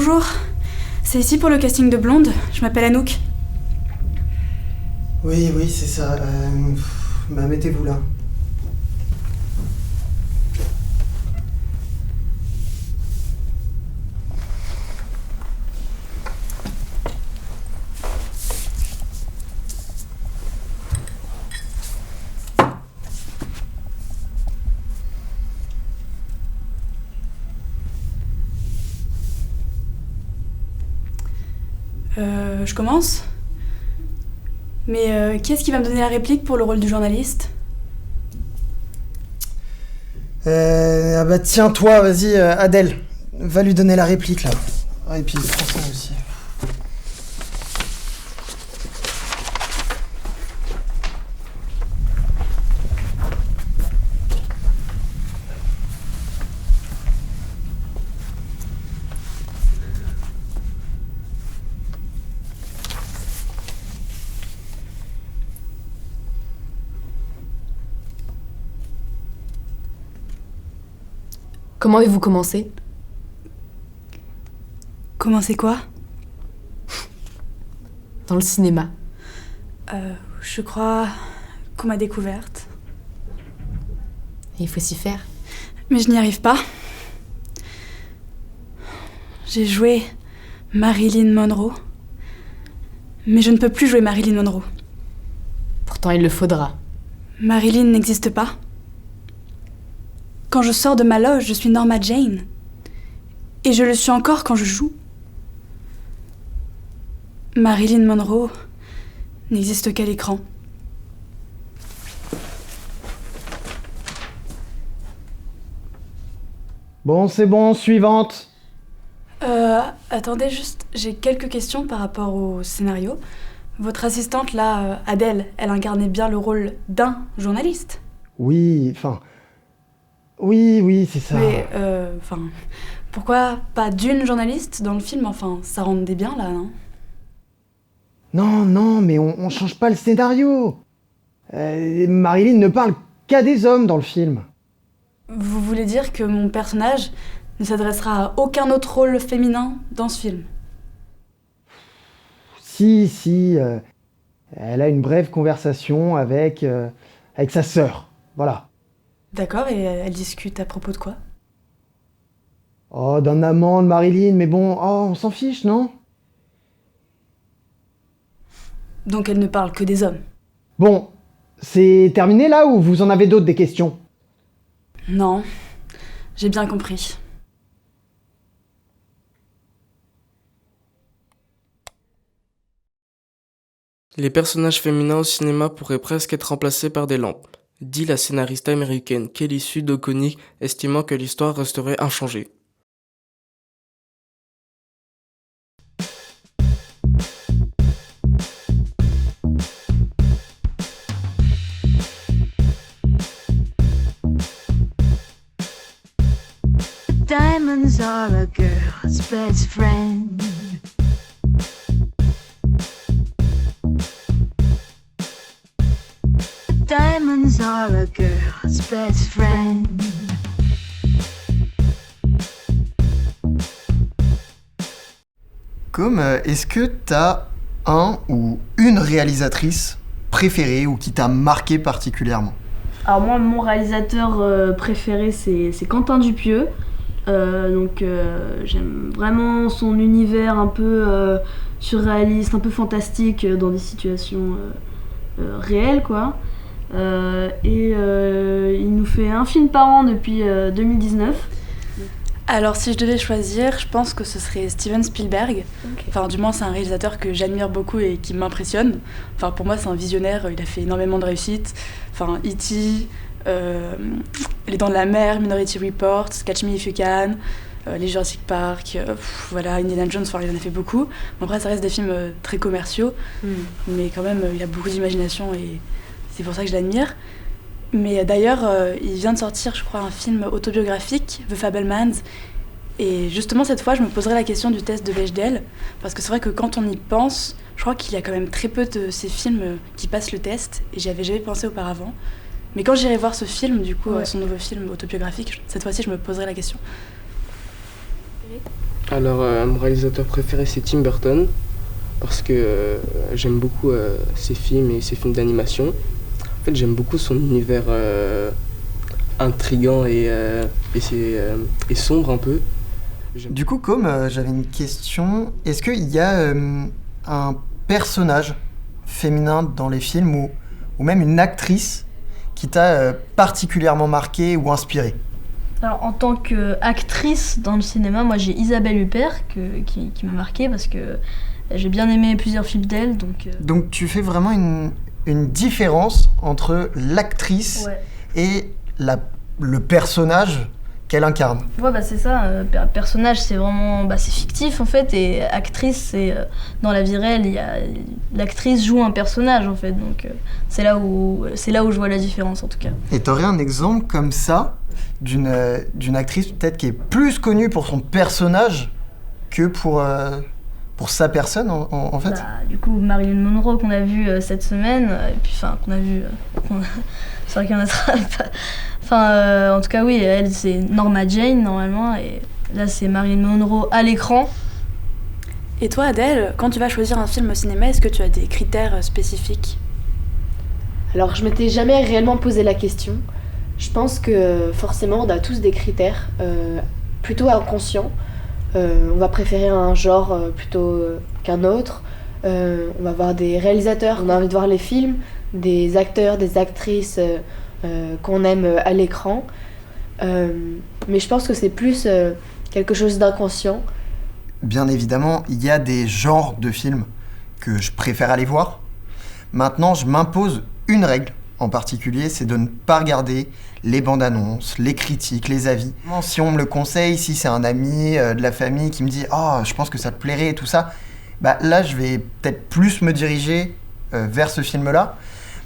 Bonjour, c'est ici pour le casting de Blonde, je m'appelle Anouk. Oui, c'est ça. Mettez-vous là. Je commence ? Mais qui est-ce qui va me donner la réplique pour le rôle du journaliste ? Ah bah tiens, toi, vas-y, Adèle. Va lui donner la réplique, là. Ah, et puis prends ça aussi. Comment avez-vous commencé ? Commencer quoi ? Dans le cinéma. Je crois qu'on m'a découverte. Et il faut s'y faire. Mais je n'y arrive pas. J'ai joué Marilyn Monroe. Mais je ne peux plus jouer Marilyn Monroe. Pourtant, il le faudra. Marilyn n'existe pas. Quand je sors de ma loge, je suis Norma Jane. Et je le suis encore quand je joue. Marilyn Monroe n'existe qu'à l'écran. Bon, c'est bon, suivante. Attendez juste, j'ai quelques questions par rapport au scénario. Votre assistante, là, Adèle, elle incarnait bien le rôle d'un journaliste. Oui, c'est ça. Mais, pourquoi pas d'une journaliste dans le film ? Enfin, ça rendait bien, là, non ? Non, mais on change pas le scénario. Marilyn ne parle qu'à des hommes dans le film. Vous voulez dire que mon personnage ne s'adressera à aucun autre rôle féminin dans ce film ? Si, elle a une brève conversation avec sa sœur, voilà. D'accord, et elle discute à propos de quoi ? Oh, d'un amant de Marilyn, mais bon, on s'en fiche, non ? Donc elle ne parle que des hommes ? Bon, c'est terminé là ou vous en avez d'autres des questions ? Non, j'ai bien compris. Les personnages féminins au cinéma pourraient presque être remplacés par des lampes, dit la scénariste américaine Kelly Sue DeConnick, estimant que l'histoire resterait inchangée. Diamonds are a girl's best friend. Diamonds are a girl's best friend. Est-ce que t'as un ou une réalisatrice préférée ou qui t'a marqué particulièrement ? Alors moi, mon réalisateur préféré, c'est Quentin Dupieux. J'aime vraiment son univers un peu surréaliste, un peu fantastique dans des situations réelles, quoi. Il nous fait un film par an depuis 2019. Alors si je devais choisir, je pense que ce serait Steven Spielberg. Okay. Enfin du moins c'est un réalisateur que j'admire beaucoup et qui m'impressionne. Enfin pour moi c'est un visionnaire, il a fait énormément de réussites. Enfin E.T., Les Dents de la Mer, Minority Report, Catch Me If You Can, les Jurassic Park, voilà, Indiana Jones, enfin il en a fait beaucoup. Bon, après ça reste des films très commerciaux, mais quand même il a beaucoup d'imagination et c'est pour ça que je l'admire. Mais d'ailleurs, il vient de sortir, je crois, un film autobiographique, The Fabelmans. Et justement, cette fois, je me poserai la question du test de Bechdel. Parce que c'est vrai que quand on y pense, je crois qu'il y a quand même très peu de ces films qui passent le test. Et j'y avais jamais pensé auparavant. Mais quand j'irai voir ce film, du coup, son nouveau film autobiographique, cette fois-ci, je me poserai la question. Alors, mon réalisateur préféré, c'est Tim Burton, parce que j'aime beaucoup ses films et ses films d'animation. En fait, j'aime beaucoup son univers intriguant et sombre un peu. Du coup, comme j'avais une question, est-ce qu'il y a un personnage féminin dans les films ou même une actrice qui t'a particulièrement marqué ou inspiré? Alors en tant qu'actrice dans le cinéma, moi j'ai Isabelle Huppert qui m'a marquée parce que j'ai bien aimé plusieurs films d'elle. Donc tu fais vraiment une différence entre l'actrice et le personnage qu'elle incarne. Ouais, bah c'est ça. Personnage, c'est vraiment, c'est fictif en fait, et actrice, c'est dans la vie réelle. L'actrice joue un personnage en fait, donc c'est là où je vois la différence en tout cas. Et t'aurais un exemple comme ça d'une actrice peut-être qui est plus connue pour son personnage que pour sa personne en fait? Du coup, Marilyn Monroe qu'on a vu cette semaine, et puis qu'on a vu. C'est vrai qu'il y en a en tout cas, oui, elle, c'est Norma Jane, normalement, et là, c'est Marilyn Monroe à l'écran. Et toi, Adèle, quand tu vas choisir un film au cinéma, est-ce que tu as des critères spécifiques? Alors, je m'étais jamais réellement posé la question. Je pense que forcément, on a tous des critères plutôt inconscients. On va préférer un genre plutôt qu'un autre. On va voir des réalisateurs, on a envie de voir les films, des acteurs, des actrices qu'on aime à l'écran. Mais je pense que c'est plus quelque chose d'inconscient. Bien évidemment, il y a des genres de films que je préfère aller voir. Maintenant, je m'impose une règle en particulier, c'est de ne pas regarder les bandes annonces, les critiques, les avis. Si on me le conseille, si c'est un ami de la famille qui me dit « Oh, je pense que ça te plairait » et tout ça, là, je vais peut-être plus me diriger vers ce film-là.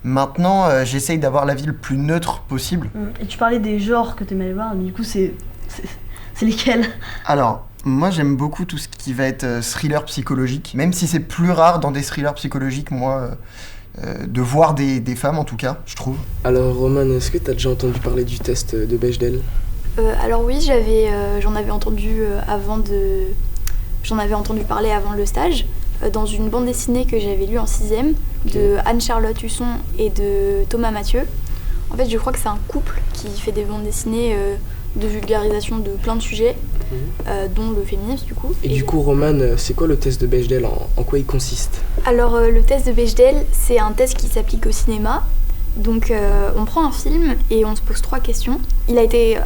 Maintenant, j'essaye d'avoir l'avis le plus neutre possible. Et tu parlais des genres que tu aimais voir, mais du coup, c'est lesquels? Alors, moi, j'aime beaucoup tout ce qui va être thriller psychologique, même si c'est plus rare dans des thrillers psychologiques, moi, de voir des femmes, en tout cas, je trouve. Alors, Roman, est-ce que tu as déjà entendu parler du test de Bechdel? Alors oui, j'en avais entendu parler avant le stage, dans une bande dessinée que j'avais lue en 6e, de Anne-Charlotte Husson et de Thomas Mathieu. En fait, je crois que c'est un couple qui fait des bandes dessinées de vulgarisation de plein de sujets, dont le féminisme du coup. Et du coup, Roman, c'est quoi le test de Bechdel? En quoi il consiste? Alors, le test de Bechdel, c'est un test qui s'applique au cinéma. Donc, on prend un film et on se pose 3 questions. Il a été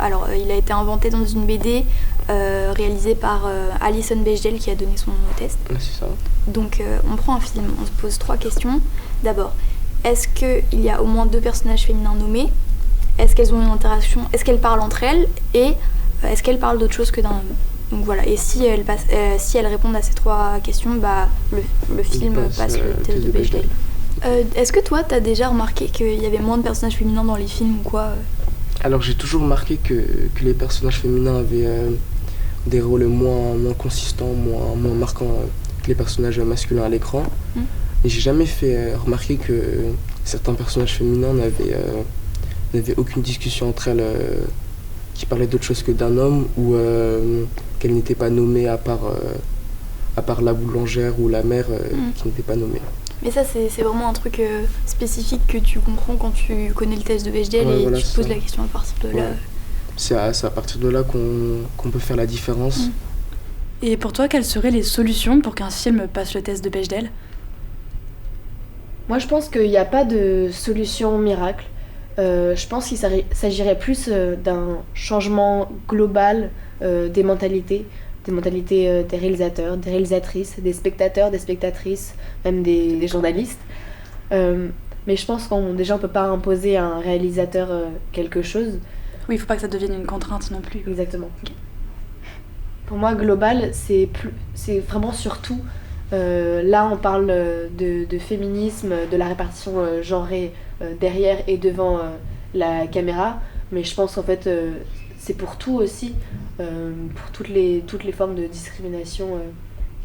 inventé dans une BD réalisée par Alison Bechdel qui a donné son nom au test. C'est ça. Donc, on prend un film, on se pose 3 questions. D'abord, est-ce qu'il y a au moins 2 personnages féminins nommés? Est-ce qu'elles ont une interaction? Est-ce qu'elles parlent entre elles? Et est-ce qu'elles parlent d'autre chose que d'un homme? Donc voilà, et si elles répondent à ces 3 questions, le film passe le test de Bechdel. Est-ce que toi, t'as déjà remarqué qu'il y avait moins de personnages féminins dans les films ou quoi? Alors j'ai toujours remarqué que les personnages féminins avaient des rôles moins consistants, moins marquants que les personnages masculins à l'écran. Et j'ai jamais fait remarquer que certains personnages féminins n'avaient aucune discussion entre elles qui parlaient d'autre chose que d'un homme, ou qu'elles n'étaient pas nommées à part la boulangère ou la mère qui n'était pas nommée. Mais ça, c'est vraiment un truc spécifique que tu comprends quand tu connais le test de Bechdel et voilà, tu te poses la question à partir de là. C'est à partir de là qu'on peut faire la différence. Et pour toi, quelles seraient les solutions pour qu'un film passe le test de Bechdel? Moi, je pense qu'il n'y a pas de solution miracle. Je pense qu'il s'agirait plus d'un changement global des mentalités des réalisateurs, des réalisatrices, des spectateurs, des spectatrices, même des journalistes. Mais je pense qu'on peut pas imposer à un réalisateur quelque chose. Oui, il faut pas que ça devienne une contrainte non plus. Exactement. Okay. Pour moi, global, c'est vraiment surtout. Là, on parle de féminisme, de la répartition genrée derrière et devant la caméra, mais je pense qu'en fait, c'est pour tout aussi, pour toutes les formes de discrimination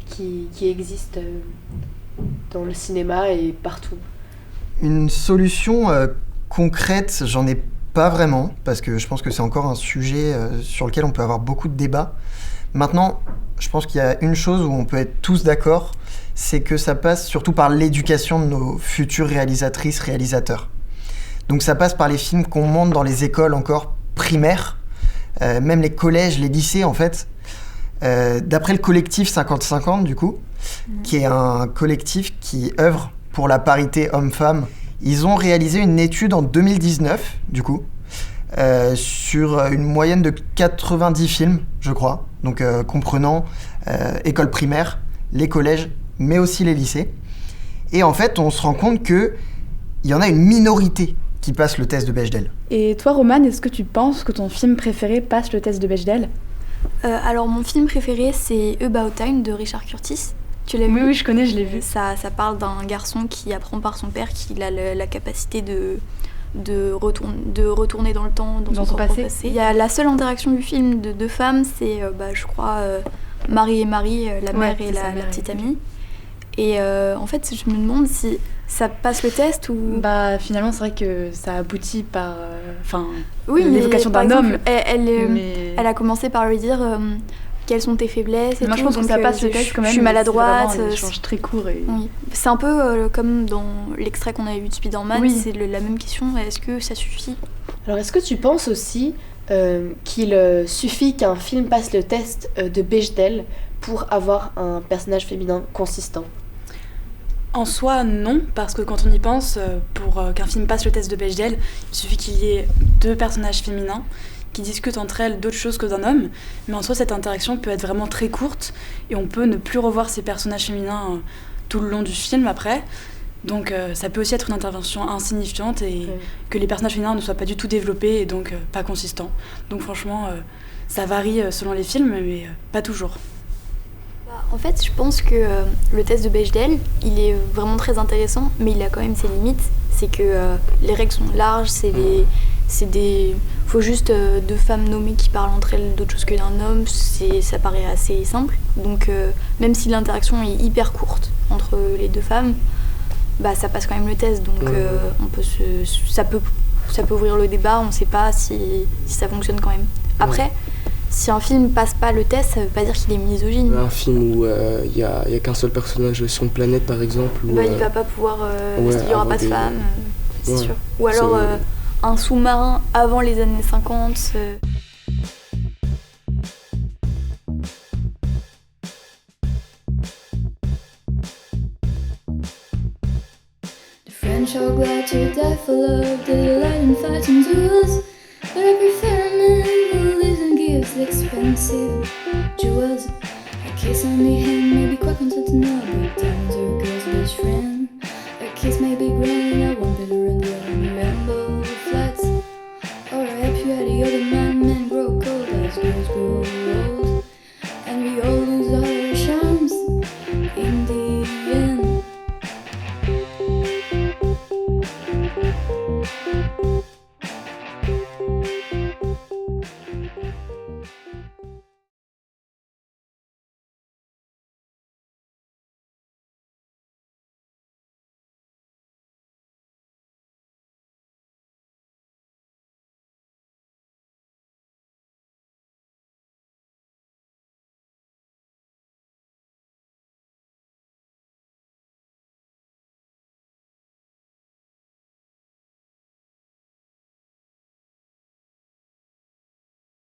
qui existent dans le cinéma et partout. Une solution concrète, j'en ai pas vraiment, parce que je pense que c'est encore un sujet sur lequel on peut avoir beaucoup de débats. Maintenant, je pense qu'il y a une chose où on peut être tous d'accord, c'est que ça passe surtout par l'éducation de nos futures réalisatrices, réalisateurs. Donc ça passe par les films qu'on monte dans les écoles encore primaires, même les collèges, les lycées en fait. D'après le collectif 50-50 du coup, qui est un collectif qui œuvre pour la parité homme-femme, ils ont réalisé une étude en 2019 du coup, sur une moyenne de 90 films, je crois, donc comprenant école primaire, les collèges, mais aussi les lycées. Et en fait, on se rend compte qu'il y en a une minorité qui passe le test de Bechdel. Et toi, Romane, est-ce que tu penses que ton film préféré passe le test de Bechdel ? Alors, mon film préféré, c'est About Time de Richard Curtis. Tu l'as vu ? Oui, je connais, je l'ai vu. Ça parle d'un garçon qui apprend par son père qu'il a la capacité de retourner dans le temps, dans son propre passé. Il y a la seule interaction du film de deux femmes, c'est, je crois, Marie et Marie, la mère et la petite amie. Et en fait, je me demande si ça passe le test ou... Finalement, c'est vrai que ça aboutit par l'évocation d'un homme. Elle a commencé par lui dire quelles sont tes faiblesses et moi, tout. je pense que ça passe le test quand même. Je suis maladroite. C'est un échange très court. Oui. C'est un peu comme dans l'extrait qu'on avait vu de Spider-Man, c'est la même question. Est-ce que ça suffit ? Alors, est-ce que tu penses aussi qu'il suffit qu'un film passe le test de Bechdel pour avoir un personnage féminin consistant ? En soi, non, parce que quand on y pense, pour qu'un film passe le test de Bechdel, il suffit qu'il y ait deux personnages féminins qui discutent entre elles d'autres choses que d'un homme, mais en soi, cette interaction peut être vraiment très courte, et on peut ne plus revoir ces personnages féminins tout le long du film après. Donc ça peut aussi être une intervention insignifiante et que les personnages féminins ne soient pas du tout développés et donc pas consistants. Donc franchement, ça varie selon les films, mais pas toujours. En fait, je pense que le test de Bechdel, il est vraiment très intéressant, mais il a quand même ses limites. C'est que les règles sont larges, faut juste deux femmes nommées qui parlent entre elles d'autre chose que d'un homme, ça paraît assez simple. Donc même si l'interaction est hyper courte entre les deux femmes, ça passe quand même le test. Donc ça peut ouvrir le débat, on ne sait pas si ça fonctionne quand même. Après, si un film passe pas le test, ça veut pas dire qu'il est misogyne. Un film où il y a qu'un seul personnage sur une planète, par exemple. Où, il va pas pouvoir, parce qu'il y aura pas de femmes, c'est sûr. Ou alors un sous-marin avant les années 50. The French are glad to die for love, they delight in fighting duels. But I prefer a man who lives and gives the expensive jewels. A kiss on the hand may be quite content to know, but diamonds are a girl's best friend. A kiss may be grand and I won't be the